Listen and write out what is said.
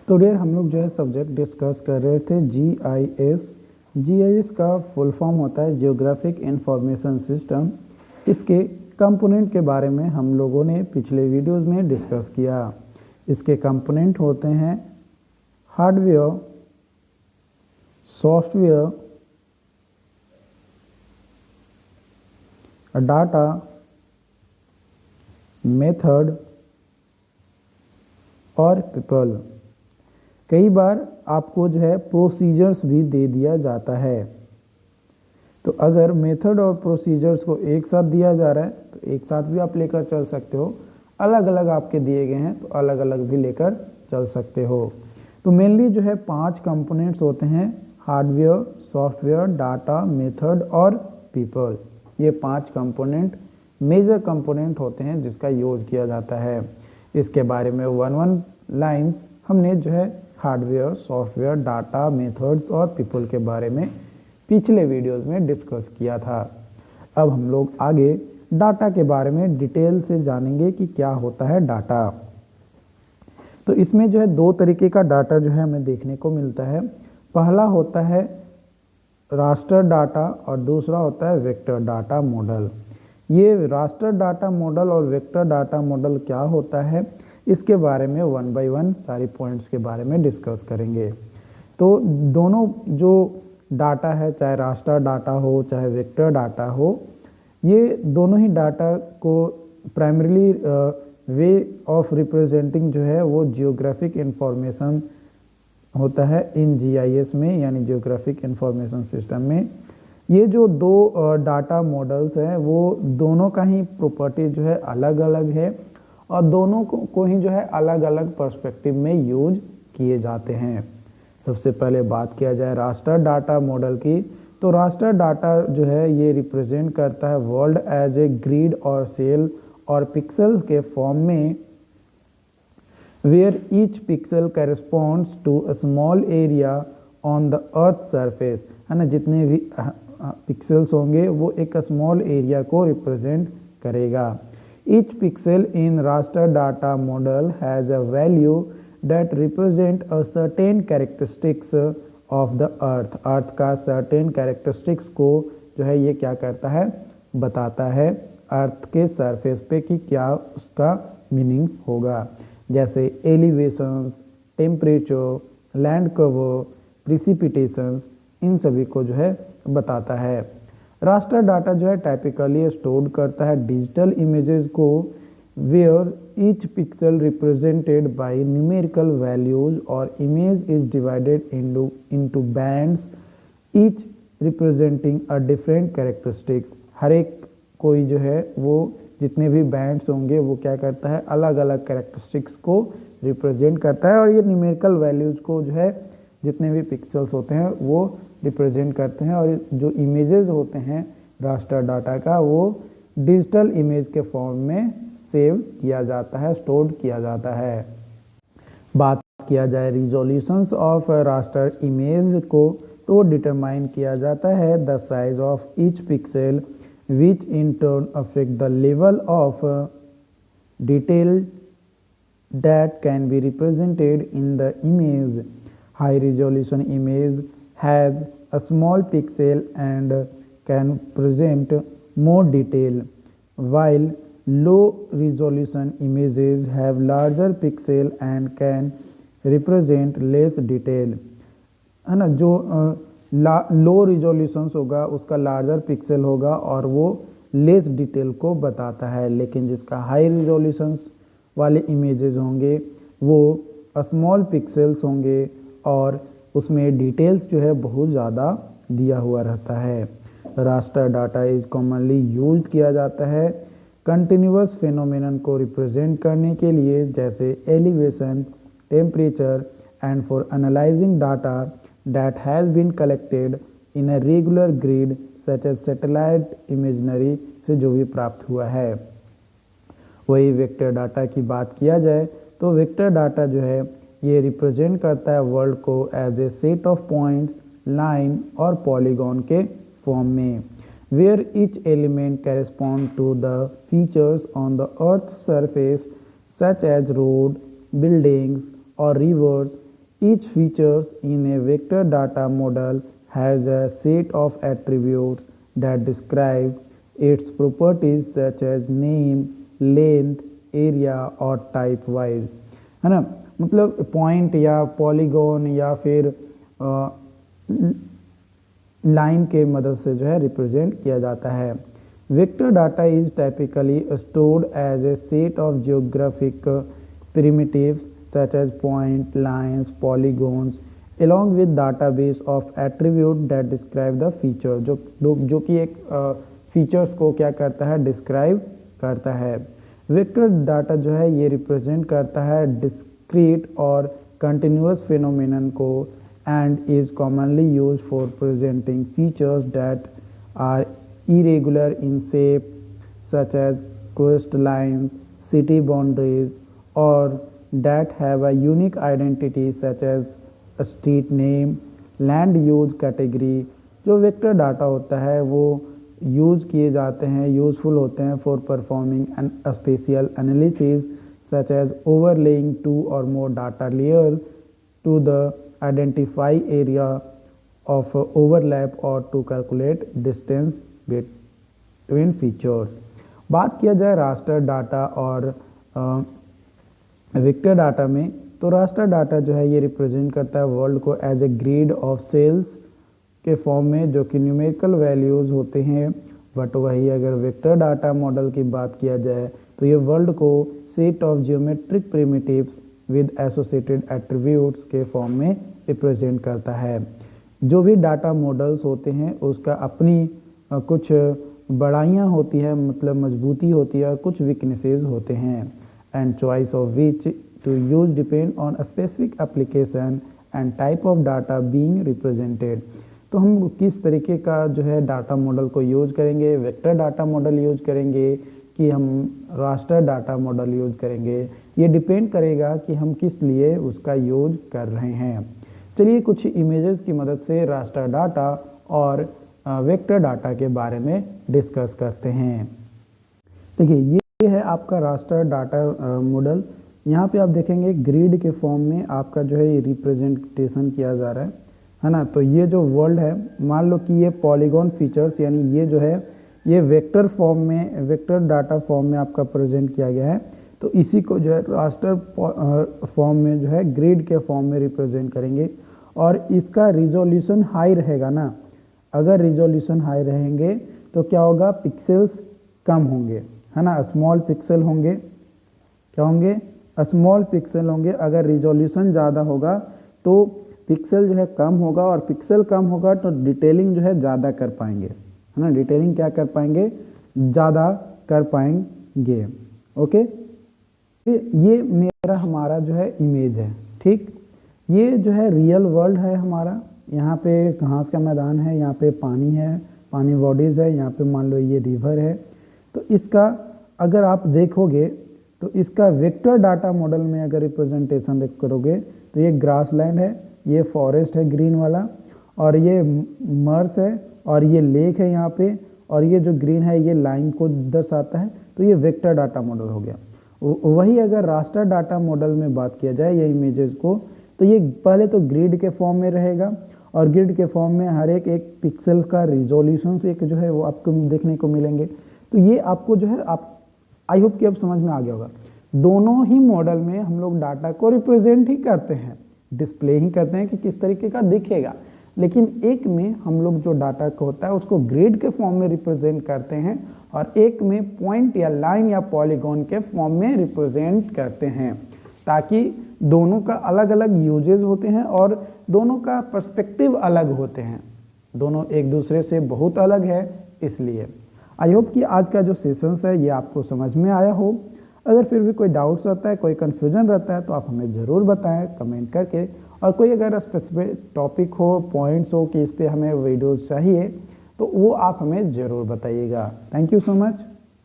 तो डियर हम लोग जो है सब्जेक्ट डिस्कस कर रहे थे जीआईएस। जीआईएस का फुल फॉर्म होता है जियोग्राफिक इंफॉर्मेशन सिस्टम। इसके कंपोनेंट के बारे में हम लोगों ने पिछले वीडियोस में डिस्कस किया। इसके कंपोनेंट होते हैं हार्डवेयर, सॉफ्टवेयर, डाटा, मेथड और पीपल। कई बार आपको जो है प्रोसीजर्स भी दे दिया जाता है। तो अगर मेथड और प्रोसीजर्स को एक साथ दिया जा रहा है तो एक साथ भी आप लेकर चल सकते हो, अलग अलग आपके दिए गए हैं तो अलग अलग भी लेकर चल सकते हो। तो मेनली जो है 5 कंपोनेंट्स होते हैं, हार्डवेयर, सॉफ्टवेयर, डाटा, मेथड और पीपल। ये 5 कंपोनेंट मेजर कंपोनेंट होते हैं जिसका यूज किया जाता है। इसके बारे में 1 लाइन्स हमने जो है हार्डवेयर, सॉफ्टवेयर, डाटा, मेथड्स और पीपल के बारे में पिछले वीडियोस में डिस्कस किया था। अब हम लोग आगे डाटा के बारे में डिटेल से जानेंगे कि क्या होता है डाटा। तो इसमें जो है 2 तरीके का डाटा जो है हमें देखने को मिलता है। पहला होता है रास्टर डाटा और दूसरा होता है वेक्टर डाटा मॉडल। ये रास्टर डाटा मॉडल और वेक्टर डाटा मॉडल क्या होता है, इसके बारे में 1 बाय 1 सारी पॉइंट्स के बारे में डिस्कस करेंगे। तो दोनों जो डाटा है, चाहे रास्टर डाटा हो चाहे वेक्टर डाटा हो, ये दोनों ही डाटा को प्राइमरीली वे ऑफ रिप्रेजेंटिंग जो है वो जियोग्राफिक इंफॉर्मेशन होता है इन जीआईएस में, यानी जियोग्राफिक इंफॉर्मेशन सिस्टम में। ये जो 2 डाटा मॉडल्स हैं वो दोनों का ही प्रॉपर्टी जो है अलग अलग है और दोनों को ही जो है अलग अलग पर्सपेक्टिव में यूज किए जाते हैं। सबसे पहले बात किया जाए रास्टर डाटा मॉडल की, तो रास्टर डाटा जो है ये रिप्रेजेंट करता है वर्ल्ड एज ए ग्रिड और सेल और पिक्सल के फॉर्म में, where each pixel corresponds to a small area on the earth surface, है ना। जितने भी पिक्सल्स होंगे वो एक स्मॉल एरिया को रिप्रेजेंट करेगा। Each pixel in raster data model has a value that represent a certain characteristics of the earth। Earth का certain characteristics को जो है ये क्या करता है, बताता है अर्थ के सरफेस पे कि क्या उसका मीनिंग होगा। जैसे एलिवेशंस, टेम्परेचर, लैंड कवर, प्रिसिपिटेशंस, इन सभी को जो है बताता है। रास्टर डाटा जो है टाइपिकली स्टोर करता है डिजिटल इमेजेस को, where each pixel represented by numerical values or image is divided into bands, each representing a different characteristics। हर एक कोई जो है वो जितने भी बैंड्स होंगे वो क्या करता है, अलग अलग कैरेक्टरिस्टिक्स को रिप्रेजेंट करता है और ये न्यूमेरिकल वैल्यूज़ को जो है जितने भी पिक्सल्स होते हैं वो रिप्रेजेंट करते हैं। और जो इमेजेस होते हैं रास्टर डाटा का वो डिजिटल इमेज के फॉर्म में सेव किया जाता है, स्टोर किया जाता है। बात किया जाए रिजोल्यूशंस ऑफ रास्टर इमेज को, तो डिटरमाइन किया जाता है the size of each pixel which in turn affect the level of detail that can be represented in the image. High resolution image has a small pixel and can present more detail, while low resolution images have larger pixel and can represent less detail, है ना। जो लो resolutions होगा उसका larger pixel होगा और वो less detail को बताता है, लेकिन जिसका हाई रिजोल्यूशंस वाले इमेजेस होंगे वो स्मॉल पिक्सल्स होंगे और उसमें डिटेल्स जो है बहुत ज़्यादा दिया हुआ रहता है। Raster data is commonly use किया जाता है कंटिन्यूअस फिनोमेनन को रिप्रेजेंट करने के लिए, जैसे elevation, temperature, and for analysing data that has been collected in a regular grid such as satellite imaginary से जो भी प्राप्त हुआ है। वही वेक्टर डाटा की बात किया जाए तो वेक्टर डाटा जो है ये रिप्रेजेंट करता है वर्ल्ड को as a set of points, line और पॉलीगॉन के फॉर्म में, where each element corresponds to the features on the earth's surface such as road, buildings or rivers Each features in a vector data model has a set of attributes that describe its properties such as name, length, area और type wise, है ना। मतलब point या polygon या फिर line के मदद से जो है रिप्रेजेंट किया जाता है। Vector data is typically stored as a set of geographic primitives such as point, lines, polygons along with database of attribute that describe the feature, जो कि एक फीचर्स को क्या करता है, डिस्क्राइब करता है। वेक्टर डाटा जो है ये रिप्रेजेंट करता है डिस्क्रीट और कंटिन्यूअस फिनोमेनन को and is commonly used for presenting features that are irregular in shape such as coastlines, city boundaries or that have a unique identity such as a street name, land use category। जो vector data होता है वो use किए जाते हैं, useful होते हैं for performing an spatial analysis such as overlaying two और more data layer to the identify area of overlap और to calculate distance between features. बात किया जाए रास्टर डाटा और वेक्टर डाटा में, तो रास्टर डाटा जो है ये रिप्रेजेंट करता है वर्ल्ड को as a grid of cells के फॉर्म में जो कि न्यूमेरिकल वैल्यूज़ होते हैं। बट वही अगर वेक्टर डाटा मॉडल की बात किया जाए तो ये वर्ल्ड को set of geometric primitives with associated attributes के फॉर्म में रिप्रेजेंट करता है। जो भी डाटा मॉडल्स होते हैं उसका अपनी कुछ बड़ाइयाँ होती है, मतलब मजबूती होती है और कुछ वीकनेसेस होते हैं and choice of which to use depend on a specific application and type of data being represented. तो हम किस तरीके का जो है डाटा मॉडल को यूज करेंगे, वेक्टर डाटा मॉडल यूज करेंगे कि हम रास्टर डाटा मॉडल यूज करेंगे, ये डिपेंड करेगा कि हम किस लिए उसका यूज कर रहे हैं। चलिए कुछ इमेजेस की मदद से रास्टर डाटा और वेक्टर डाटा के बारे में डिस्कस करते हैं। देखिए ये है आपका रास्टर डाटा मॉडल। यहाँ पे आप देखेंगे ग्रिड के फॉर्म में आपका जो है ये रिप्रेजेंटेशन किया जा रहा है ना। तो ये जो वर्ल्ड है, मान लो कि ये पॉलीगॉन फीचर्स यानी ये जो है ये वेक्टर फॉर्म में, वेक्टर डाटा फॉर्म में आपका प्रेजेंट किया गया है। तो इसी को जो है रास्टर फॉर्म में जो है ग्रिड के फॉर्म में रिप्रेजेंट करेंगे और इसका रिजोल्यूशन हाई रहेगा ना। अगर रिजोल्यूशन हाई रहेंगे तो क्या होगा, पिक्सेल्स कम होंगे, है ना, स्मॉल पिक्सल होंगे। क्या होंगे, स्मॉल पिक्सल होंगे। अगर रिजोल्यूशन ज़्यादा होगा तो पिक्सल जो है कम होगा और पिक्सल कम होगा तो डिटेलिंग जो है ज़्यादा कर पाएंगे, है ना। डिटेलिंग क्या कर पाएंगे, ज़्यादा कर पाएंगे। ओके, ये मेरा हमारा जो है इमेज है, ठीक। ये जो है रियल वर्ल्ड है हमारा। यहाँ पे घास का मैदान है, यहाँ पे पानी है, पानी बॉडीज़ है, यहाँ पे मान लो ये रिवर है। तो इसका अगर आप देखोगे तो इसका वेक्टर डाटा मॉडल में अगर रिप्रेजेंटेशन करोगे तो ये ग्रास लैंड है, ये फॉरेस्ट है ग्रीन वाला, और ये मर्स है और ये लेक है यहाँ पे, और ये जो ग्रीन है ये लाइन को दर्शाता है। तो ये वेक्टर डाटा मॉडल हो गया। वही अगर रास्टर डाटा मॉडल में बात किया जाए ये इमेजेस को, तो ये पहले तो ग्रिड के फॉर्म में रहेगा और ग्रिड के फॉर्म में हर एक पिक्सल का रिजोल्यूशन से एक जो है वो आपको देखने को मिलेंगे। तो ये आपको जो है आप आई होप कि अब समझ में आ गया होगा। दोनों ही मॉडल में हम लोग डाटा को रिप्रेजेंट ही करते हैं, डिस्प्ले ही करते हैं कि किस तरीके का दिखेगा, लेकिन एक में हम लोग जो डाटा को होता है उसको ग्रिड के फॉर्म में रिप्रेजेंट करते हैं और एक में पॉइंट या लाइन या पॉलीगॉन के फॉर्म में रिप्रेजेंट करते हैं, ताकि दोनों का अलग अलग यूजेस होते हैं और दोनों का पर्सपेक्टिव अलग होते हैं, दोनों एक दूसरे से बहुत अलग है। इसलिए आई होप कि आज का जो सेशंस है ये आपको समझ में आया हो। अगर फिर भी कोई डाउट्स रहता है, कोई कन्फ्यूजन रहता है तो आप हमें ज़रूर बताएं कमेंट करके, और कोई अगर स्पेसिफिक टॉपिक हो, पॉइंट्स हो कि इस पर हमें वीडियोज़ चाहिए तो वो आप हमें ज़रूर बताइएगा। Thank you so much.